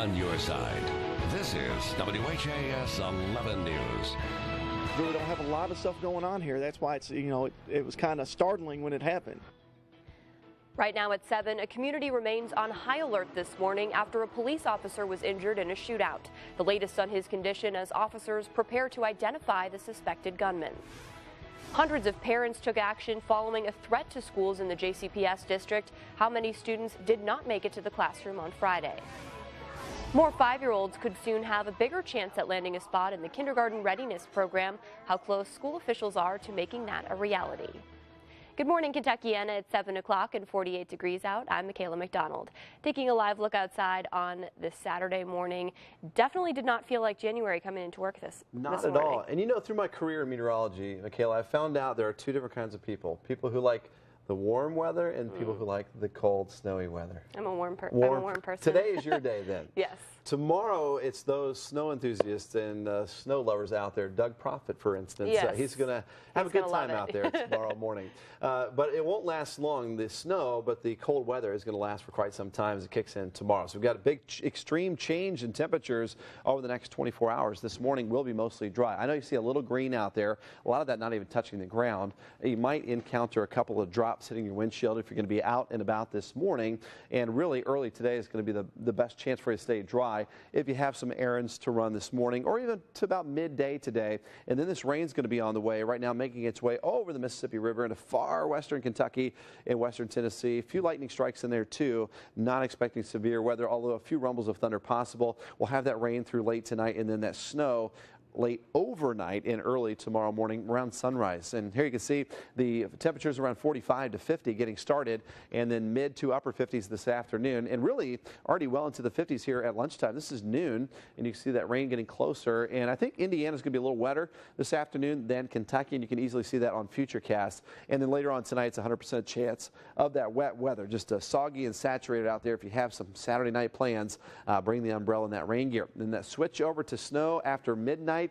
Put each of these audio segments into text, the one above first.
on your side. This is WHAS 11 News. Really don't have a lot of stuff going on here. That's why it was kind of startling when it happened. Right now at 7, a community remains on high alert this morning after a police officer was injured in a shootout. The latest on his condition as officers prepare to identify the suspected gunman. Hundreds of parents took action following a threat to schools in the JCPS district. How many students did not make it to the classroom on Friday? More 5-year-olds could soon have a bigger chance at landing a spot in the kindergarten readiness program. How close school officials are to making that a reality. Good morning, Kentuckiana. It's 7 o'clock and 48 degrees out. I'm Michaela McDonald. Taking a live look outside on this Saturday morning. Definitely did not feel like January coming into work this morning. Not at all. And you know, through my career in meteorology, Michaela, I found out there are two different kinds of people. People who like the warm weather and people who like the cold, snowy weather. I'm a warm person. Today is your day then. Yes. Tomorrow, it's those snow enthusiasts and snow lovers out there. Doug Profit, for instance, yes. He's going to have a good time out there tomorrow morning. But it won't last long, the snow, but the cold weather is going to last for quite some time as it kicks in tomorrow. So we've got a big extreme change in temperatures over the next 24 hours. This morning will be mostly dry. I know you see a little green out there, a lot of that not even touching the ground. You might encounter a couple of drops hitting your windshield if you're going to be out and about this morning. And really early today is going to be the best chance for you to stay dry if you have some errands to run this morning or even to about midday today. And then this rain's going to be on the way right now, making its way over the Mississippi River into far western Kentucky and western Tennessee. A few lightning strikes in there too. Not expecting severe weather, although a few rumbles of thunder possible. We'll have that rain through late tonight and then that snow late overnight and early tomorrow morning around sunrise. And here you can see the temperatures around 45 to 50 getting started, and then mid to upper 50s this afternoon, and really already well into the 50s here at lunchtime. This is noon, and you can see that rain getting closer. And I think Indiana's going to be a little wetter this afternoon than Kentucky, and you can easily see that on Futurecast. And then later on tonight, it's a 100% chance of that wet weather, just soggy and saturated out there. If you have some Saturday night plans, bring the umbrella and that rain gear. Then that switch over to snow after midnight,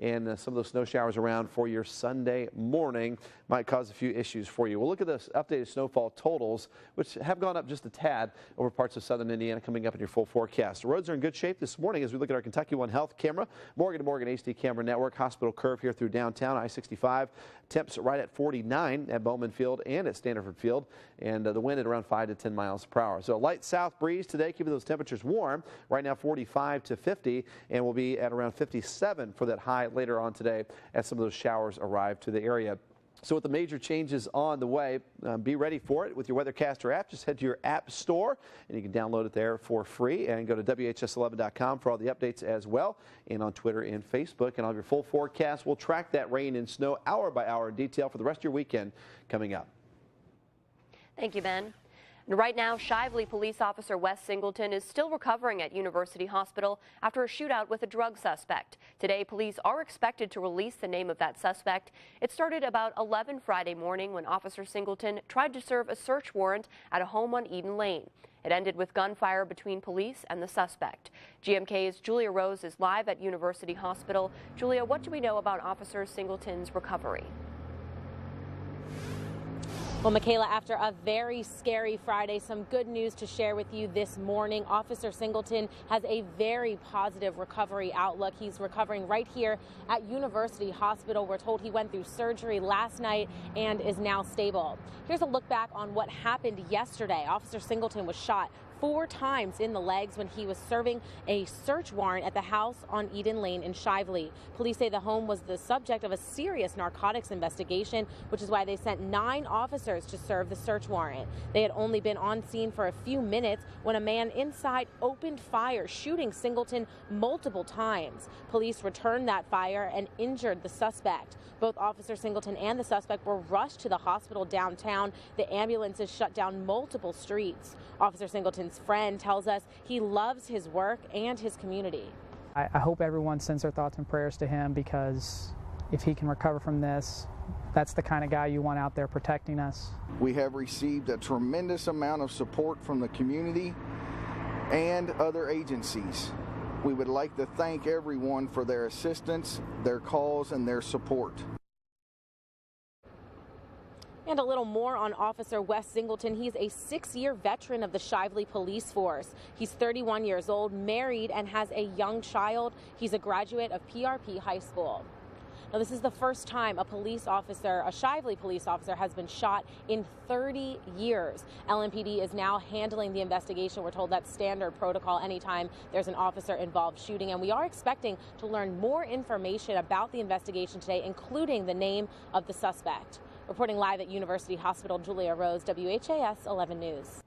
and some of those snow showers around for your Sunday morning might cause a few issues for you. We'll look at the updated snowfall totals, which have gone up just a tad over parts of southern Indiana, coming up in your full forecast. The roads are in good shape this morning as we look at our Kentucky One Health camera, Morgan & Morgan HD camera network, hospital curve here through downtown, I-65. Temps right at 49 at Bowman Field and at Standerford Field, and the wind at around 5 to 10 miles per hour. So a light south breeze today, keeping those temperatures warm. Right now 45 to 50, and we'll be at around 57 for that high later on today as some of those showers arrive to the area. So with the major changes on the way, be ready for it with your Weathercaster app. Just head to your app store, and you can download it there for free, and go to WHS11.com for all the updates as well, and on Twitter and Facebook. And I'll have your full forecast. We'll track that rain and snow hour by hour in detail for the rest of your weekend coming up. Thank you, Ben. Right now, Shively police officer Wes Singleton is still recovering at University Hospital after a shootout with a drug suspect. Today, police are expected to release the name of that suspect. It started about 11 Friday morning when Officer Singleton tried to serve a search warrant at a home on Eden Lane. It ended with gunfire between police and the suspect. GMK's Julia Rose is live at University Hospital. Julia, what do we know about Officer Singleton's recovery? Well, Michaela, after a very scary Friday, some good news to share with you this morning. Officer Singleton has a very positive recovery outlook. He's recovering right here at University Hospital. We're told he went through surgery last night and is now stable. Here's a look back on what happened yesterday. Officer Singleton was shot 4 times in the legs when he was serving a search warrant at the house on Eden Lane in Shively. Police say the home was the subject of a serious narcotics investigation, which is why they sent 9 officers to serve the search warrant. They had only been on scene for a few minutes when a man inside opened fire, shooting Singleton multiple times. Police returned that fire and injured the suspect. Both Officer Singleton and the suspect were rushed to the hospital downtown. The ambulances shut down multiple streets. Officer Singleton's friend tells us he loves his work and his community. I hope everyone sends their thoughts and prayers to him, because if he can recover from this, that's the kind of guy you want out there protecting us. We have received a tremendous amount of support from the community and other agencies. We would like to thank everyone for their assistance, their calls, and their support. And a little more on Officer Wes Singleton. He's a 6-year veteran of the Shively Police Force. He's 31 years old, married, and has a young child. He's a graduate of PRP High School. Now, this is the first time a Shively police officer has been shot in 30 years. LMPD is now handling the investigation. We're told that's standard protocol anytime there's an officer involved shooting. And we are expecting to learn more information about the investigation today, including the name of the suspect. Reporting live at University Hospital, Julia Rose, WHAS 11 News.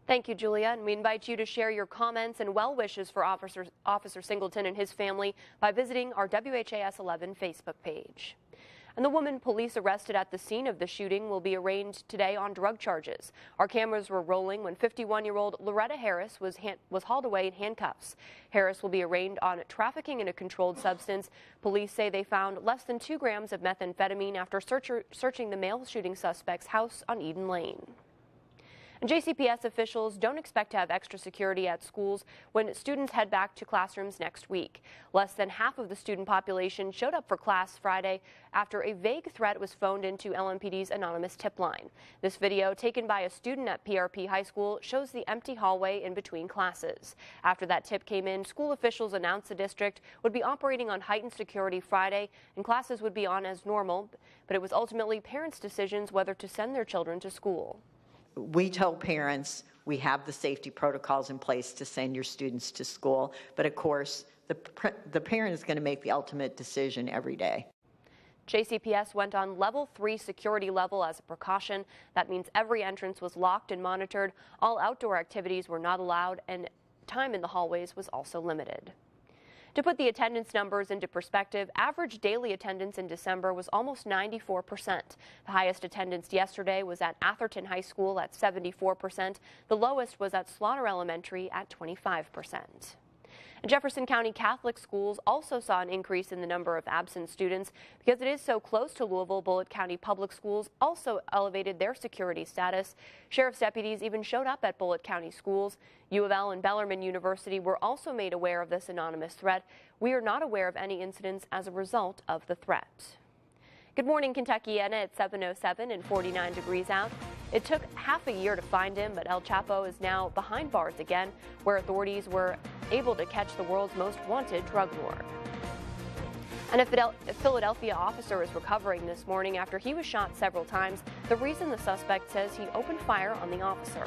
Thank you, Julia, and we invite you to share your comments and well wishes for Officer Singleton and his family by visiting our WHAS 11 Facebook page. And the woman police arrested at the scene of the shooting will be arraigned today on drug charges. Our cameras were rolling when 51-year-old Loretta Harris was hauled away in handcuffs. Harris will be arraigned on trafficking in a controlled substance. Police say they found less than 2 grams of methamphetamine after searching the male shooting suspect's house on Eden Lane. And JCPS officials don't expect to have extra security at schools when students head back to classrooms next week. Less than half of the student population showed up for class Friday after a vague threat was phoned into LMPD's anonymous tip line. This video, taken by a student at PRP High School, shows the empty hallway in between classes. After that tip came in, school officials announced the district would be operating on heightened security Friday and classes would be on as normal, but it was ultimately parents' decisions whether to send their children to school. We told parents we have the safety protocols in place to send your students to school, but of course the parent is going to make the ultimate decision every day. JCPS went on level 3 security level as a precaution. That means every entrance was locked and monitored. All outdoor activities were not allowed and time in the hallways was also limited. To put the attendance numbers into perspective, average daily attendance in December was almost 94%. The highest attendance yesterday was at Atherton High School at 74%. The lowest was at Slaughter Elementary at 25%. Jefferson County Catholic schools also saw an increase in the number of absent students. Because it is so close to Louisville, Bullitt County Public Schools also elevated their security status. Sheriff's deputies even showed up at Bullitt County schools. U of L and Bellarmine University were also made aware of this anonymous threat. We are not aware of any incidents as a result of the threat. Good morning, Kentuckiana at 7:07 and 49 degrees out. It took half a year to find him, but El Chapo is now behind bars again, where authorities were able to catch the world's most wanted drug lord. And a Philadelphia officer is recovering this morning after he was shot several times. The reason the suspect says he opened fire on the officer.